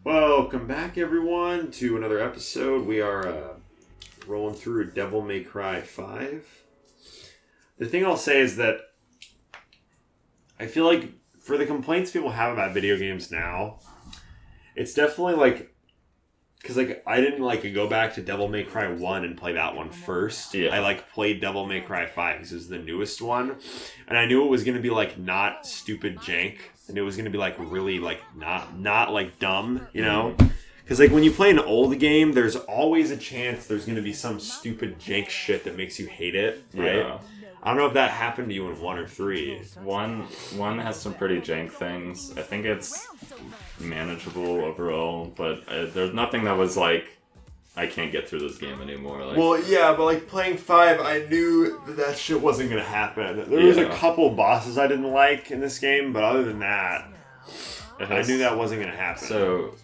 Welcome back, everyone, to another episode. We are rolling through Devil May Cry 5. The thing I'll say is that I feel like for the complaints people have about video games now, it's definitely because I didn't go back to Devil May Cry 1 and play that one first. Yeah. I played Devil May Cry 5 because it was the newest one, and I knew it was going to be not stupid jank, and it was going to be really not dumb, you know? Because when you play an old game, there's always a chance there's going to be some stupid jank shit that makes you hate it, right? Yeah. I don't know if that happened to you in 1 or 3. One has some pretty jank things. I think it's manageable overall, but there's nothing that was I can't get through this game anymore. Well, yeah, but playing 5, I knew that shit wasn't going to happen. There was a couple bosses I didn't like in this game, but other than that, I knew that wasn't going to happen. So,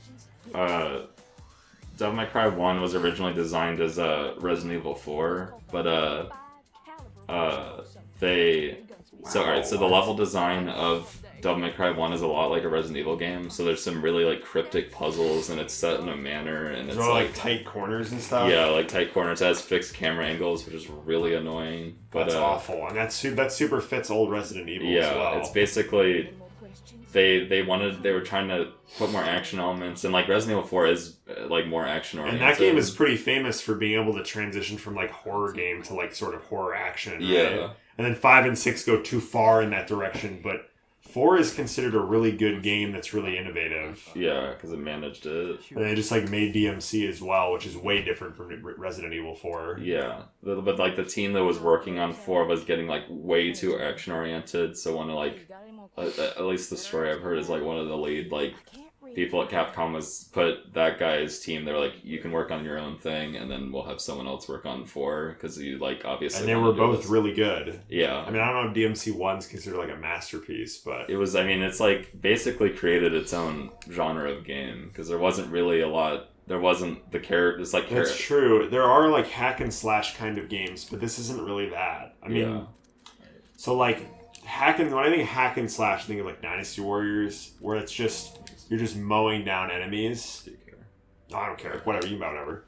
Devil May Cry 1 was originally designed as Resident Evil 4, but so the level design of Devil May Cry 1 is a lot like a Resident Evil game, so there's some really cryptic puzzles, and it's set in a manner, and it's all tight corners and stuff. Yeah, tight corners. It has fixed camera angles, which is really annoying. But that's awful, and that super fits old Resident Evil as well. It's basically they were trying to put more action elements, and Resident Evil 4 is more action oriented. And that game is pretty famous for being able to transition from horror game to sort of horror action. Right? Yeah. And then 5 and 6 go too far in that direction, but 4 is considered a really good game that's really innovative. Yeah, because it managed it. And they just made DMC as well, which is way different from Resident Evil 4. Yeah, but the team that was working on 4 was getting way too action oriented. So one of at least the story I've heard is one of the lead people at Capcom was put that guy's team. They're you can work on your own thing, and then we'll have someone else work on 4 because you obviously. And they were both really good. Yeah, I don't know if DMC 1's considered a masterpiece, but it was. It's basically created its own genre of game because there wasn't really a lot. There wasn't the characters That's true. There are hack and slash kind of games, but this isn't really that. So when I think hack and slash, I think of Dynasty Warriors, where it's just you're just mowing down enemies. Do you care? I don't care. Whatever, you can buy whatever.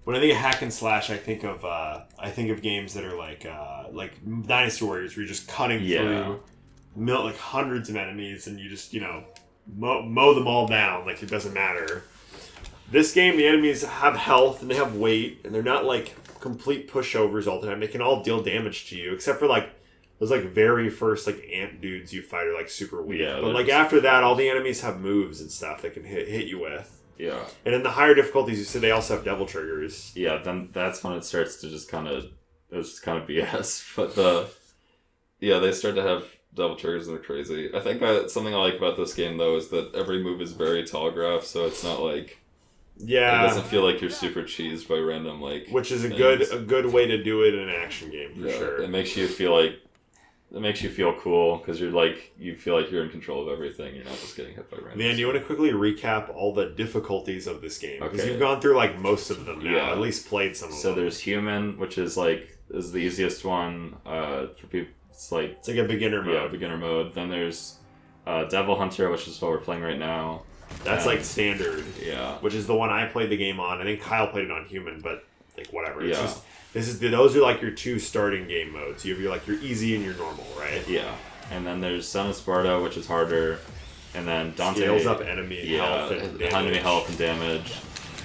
When I think of hack and slash, I think of games that are like Dynasty Warriors, where you're just cutting through hundreds of enemies, and you just mow them all down. It doesn't matter. This game, the enemies have health and they have weight, and they're not complete pushovers all the time. They can all deal damage to you, except for those very first ant dudes you fight are super weak. Yeah, but after that, all the enemies have moves and stuff they can hit you with. Yeah. And in the higher difficulties, you said they also have devil triggers. Yeah, then that's when it starts to just it's just kind of BS. But they start to have devil triggers and they're crazy. I think something I like about this game though is that every move is very telegraphed, so it's not yeah, it doesn't feel like you're super cheesed by random which is things. a good way to do it in an action game for sure. It makes you feel cool because you feel like you're in control of everything. You're not just getting hit by random. Man, do you want to quickly recap all the difficulties of this game? Because Okay. you've gone through most of them now. Yeah. At least played some of them. So there's human, which is is the easiest one for people. It's it's a beginner mode. Yeah, beginner mode. Then there's Devil Hunter, which is what we're playing right now. That's standard. Yeah. Which is the one I played the game on. I think Kyle played it on human, but whatever. It's Yeah. those are your two starting game modes. You have your easy and your normal, right? Yeah. And then there's Son of Sparta, which is harder. And then Dante Scales up enemy health and damage. Enemy health and damage.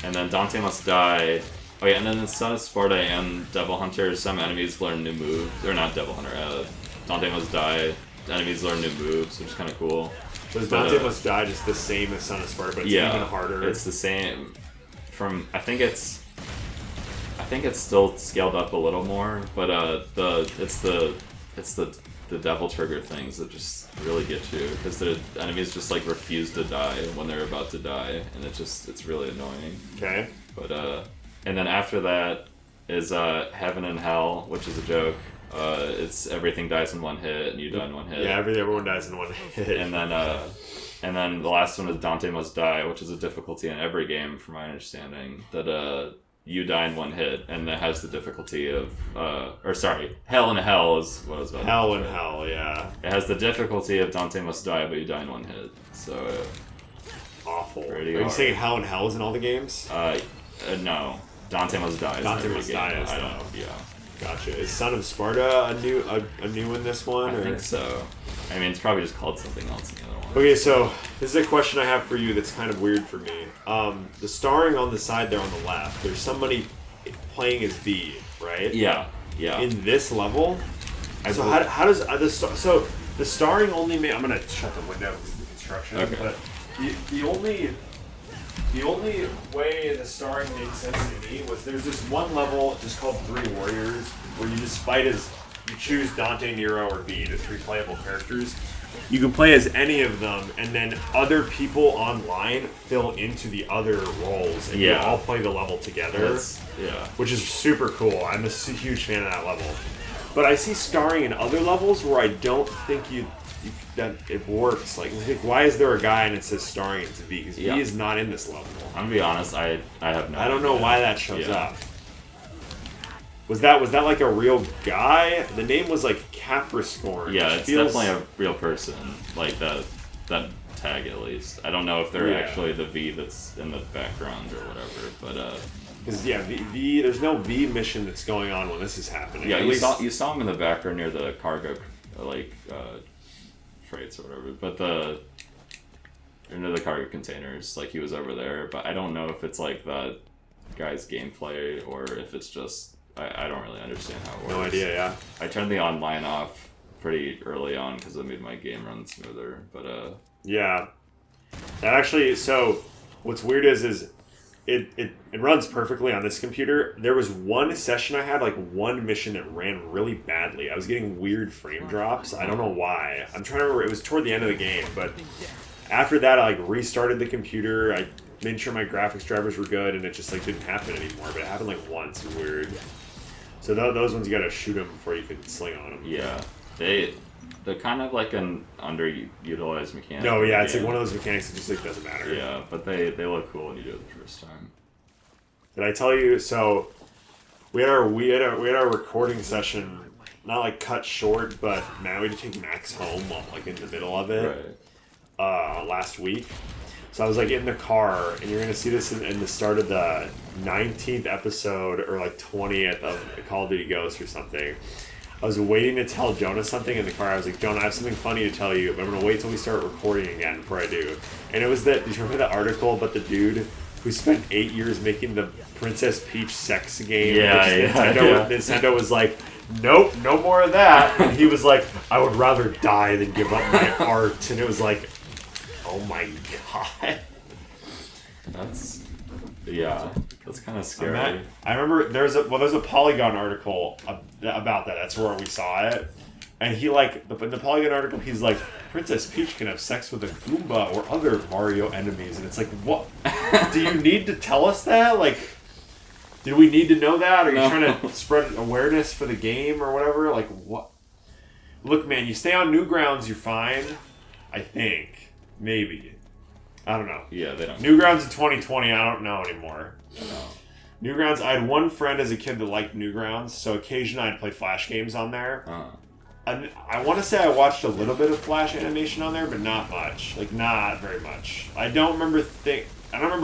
And then Dante Must Die. Oh yeah, and then in Son of Sparta and Devil Hunter, some enemies learn new moves. Or not Devil Hunter, Dante Must Die. Enemies learn new moves, which is kind of cool. So is Dante Must Die just the same as Son of Sparta, but it's even harder? It's the same. I think it's still scaled up a little more, but it's the devil trigger things that just really get you because the enemies just refuse to die when they're about to die, and it's really annoying. Okay. But and then after that is Heaven and Hell, which is a joke. It's everything dies in one hit, and you die in one hit. Yeah, everyone dies in one hit. And then the last one is Dante Must Die, which is a difficulty in every game, from my understanding. That you die in one hit, and it has the difficulty of, Hell in Hell is what I was about to Hell in say. Hell, yeah. It has the difficulty of Dante must die, but you die in one hit. So, Awful. Pretty Are you hard. saying Hell in Hell is in all the games? No. Dante must die. Dante Must Die is, I don't. though. Yeah. Gotcha. Is Son of Sparta a new in this one? I or? think so. I mean, it's probably just called something else in the other one. Okay, so this is a question I have for you that's kind of weird for me. The starring on the side there on the left, there's somebody playing as V, right? Yeah. In this level? So how does so the starring only I'm gonna shut the window because of the construction. Okay. But the only way the starring made sense to me was there's this one level just called Three Warriors where you just fight as you choose Dante, Nero, or V, the 3 playable characters. You can play as any of them, and then other people online fill into the other roles, and you all play the level together. Which is super cool. I'm a huge fan of that level. But I see starring in other levels where I don't think that it works. Like, why is there a guy and it says starring into V? Because V is not in this level. I'm gonna be honest, I have no I don't know why that shows Yeah. up. Was that like a real guy? The name was like Capriscorn. Yeah, which it's feels... definitely a real person. Like that tag at least. I don't know if they're actually the V that's in the background or whatever, but Because V. There's no V mission that's going on when this is happening. yeah, At you least... saw him in the background near the cargo freights or whatever, but into the cargo containers, like he was over there. But I don't know if it's like that guy's gameplay or if it's just I don't really understand how it works. No idea. Yeah. I turned the online off pretty early on because it made my game run smoother. But yeah, that actually. So what's weird is it runs perfectly on this computer. There was one session I had, like one mission that ran really badly. I was getting weird frame drops. I don't know why. I'm trying to remember. It was toward the end of the game, but after that, I like restarted the computer. I made sure my graphics drivers were good, and it just like didn't happen anymore. But it happened like once. Weird. So those ones you gotta shoot them before you can sling on them. yeah, they're kind of like an underutilized mechanic. No, yeah, it's like one of those mechanics that just like doesn't matter. Yeah, but they look cool when you do it the first time. Did I tell you? So we had our recording session, not like cut short, but man, we had to take Max home like in the middle of it last week. So I was like in the car, and you're gonna see this in the start of the 19th episode or like 20th of Call of Duty Ghosts or something. I was waiting to tell Jonah something in the car. I was like, Jonah, I have something funny to tell you, but I'm gonna wait till we start recording again before I do. And it was that. Do you remember that article about the dude who spent 8 years making the Princess Peach sex game? Nintendo was like, nope, no more of that. And he was like, I would rather die than give up my art. And it was like, oh my god. That's kind of scary. I remember there's a Polygon article about that. That's where we saw it. And he in the Polygon article, he's like, Princess Peach can have sex with a Goomba or other Mario enemies. And it's like, what? Do you need to tell us that? Like, did we need to know that? Are you trying to spread awareness for the game or whatever? Like, what? Look, man, you stay on Newgrounds, you're fine. I think. Maybe. I don't know. Yeah, they don't. Newgrounds in 2020, I don't know anymore. Newgrounds, I had one friend as a kid that liked Newgrounds, so occasionally I'd play Flash games on there. And I want to say I watched a little bit of Flash animation on there, but not much. Like, not very much. I don't remember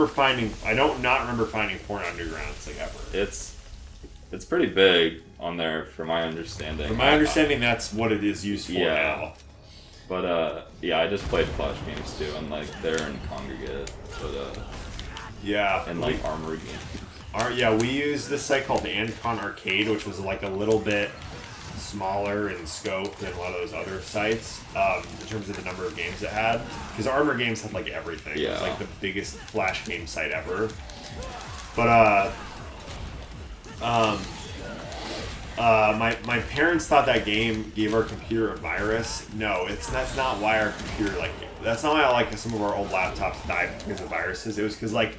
finding porn on Newgrounds, like, ever. It's pretty big on there, from my understanding. From my understanding, that's what it is used for now. But, I just played Flash games, too, and, like, they're in Congregate, but, yeah. And, like, Armored games. We used this site called Ancon Arcade, which was, like, a little bit smaller in scope than a lot of those other sites, in terms of the number of games it had. Because Armor Games had, like, everything. Yeah. It was, like, the biggest Flash game site ever. But, my parents thought that game gave our computer a virus. No, that's not why our computer, like, that's not why some of our old laptops died because of viruses. It was because, like,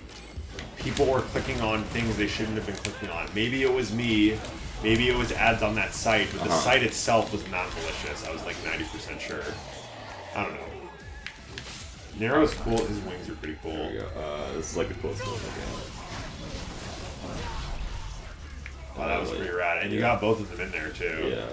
people were clicking on things they shouldn't have been clicking on. Maybe it was me, maybe it was ads on that site, but the site itself was not malicious. I was like 90% sure. I don't know. Nero's cool. His wings are pretty cool. There we go. This is like the coolest one in the game. Oh, that was pretty rad. And you got both of them in there, too. Yeah.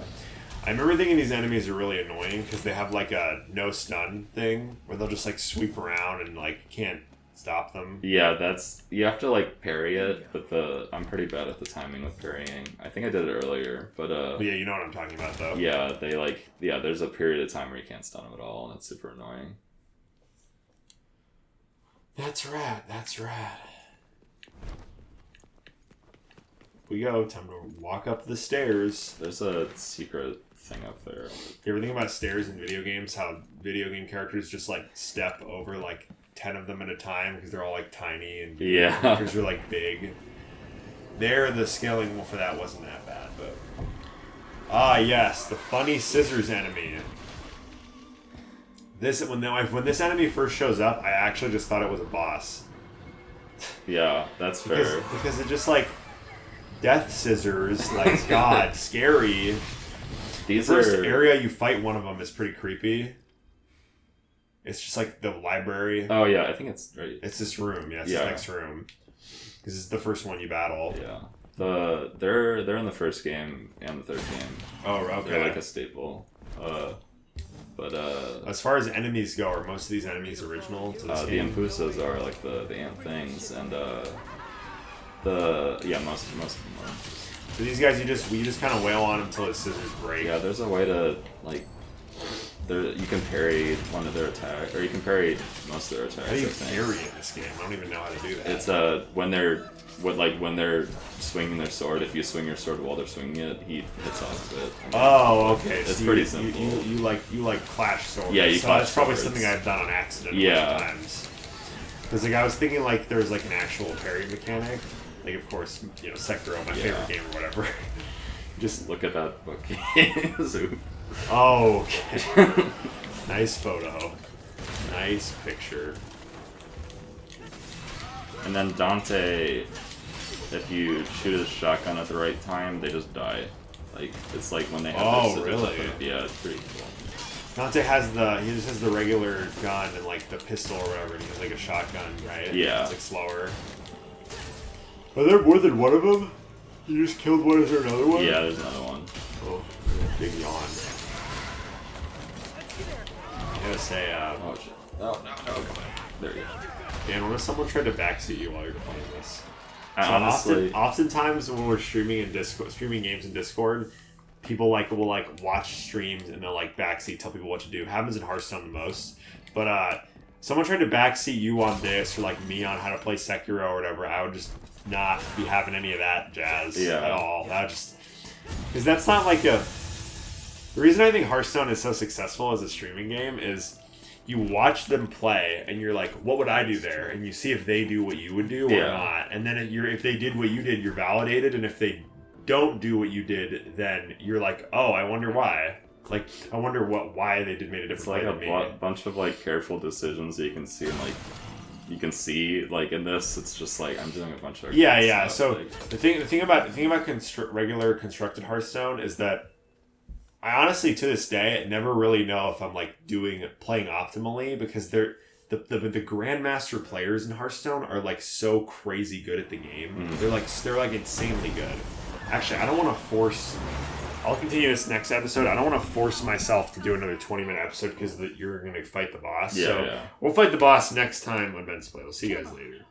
I remember thinking these enemies are really annoying because they have, like, a no stun thing where they'll just, like, sweep around and, like, can't stop them. Yeah, that's... You have to, like, parry it, but I'm pretty bad at the timing with parrying. I think I did it earlier, but yeah, you know what I'm talking about, though. Yeah, they, like... Yeah, there's a period of time where you can't stun them at all, and it's super annoying. That's rad. That's rad. We go. Time to walk up the stairs. There's a secret thing up there. You ever think about stairs in video games? How video game characters just like step over like 10 of them at a time because they're all like tiny and characters are like big. There, the scaling for that wasn't that bad, but yes, the funny scissors enemy. When this enemy first shows up, I actually just thought it was a boss. Yeah, that's fair. Because it just like death scissors, like God, scary. The first area you fight one of them is pretty creepy. It's just like the library. Oh yeah, I think it's right. It's this room. Yeah, it's this next room. This is the first one you battle. Yeah. They're in the first game and the third game. Oh, okay. They're like a staple. But as far as enemies go, are most of these enemies original to this game? The Impusas are like the ant things, and most of them are. So these guys, you just kind of wail on until his scissors break. Yeah, there's a way to like. You can parry one of their attacks, or you can parry most of their attacks. How do you parry in this game? I don't even know how to do that. It's when they're swinging their sword. If you swing your sword while they're swinging it, he hits off of it. Oh, okay. It's pretty simple. You like clash swords. Yeah, so that's probably something I've done on accident. Yeah. Times. Because like I was thinking like there's like an actual parry mechanic. Like of course Sekiro, my favorite game or whatever. Just look at that book. Oh, okay. Nice photo. Nice picture. And then Dante, if you shoot his shotgun at the right time, they just die. Like it's like when they have their really? Yeah, it's pretty cool. Dante just has the regular gun and like the pistol or whatever, and he has like a shotgun, right? Yeah. It's like slower. Are there more than one of them? You just killed one, is there another one? Yeah, there's another one. Oh, big yawn. I gotta say, oh shit. Oh, no, come on. There you go. Dan, what if someone tried to backseat you while you're playing this? Honestly, oftentimes when we're streaming games in Discord, people will watch streams and they'll like backseat, tell people what to do. It happens in Hearthstone the most. But someone tried to backseat you on this or like me on how to play Sekiro or whatever, I would just not be having any of that jazz at all. That just because that's not like a. The reason I think Hearthstone is so successful as a streaming game is you watch them play and you're like, what would I do there? And you see if they do what you would do or not. And then if they did what you did, you're validated. And if they don't do what you did, then you're like, oh, I wonder why. Like, I wonder why they made a different play than me. It's like a bunch of like careful decisions that you can see, and like you can see like in this, it's just like I'm doing a bunch of stuff. So like, the thing about regular constructed Hearthstone is that I honestly, to this day, never really know if I'm like playing optimally because the grandmaster players in Hearthstone are like so crazy good at the game. Mm. They're like insanely good. Actually, I don't want to force. I'll continue this next episode. I don't want to force myself to do another 20-minute episode because you're going to fight the boss. We'll fight the boss next time on Ben's Play. We'll see you guys later.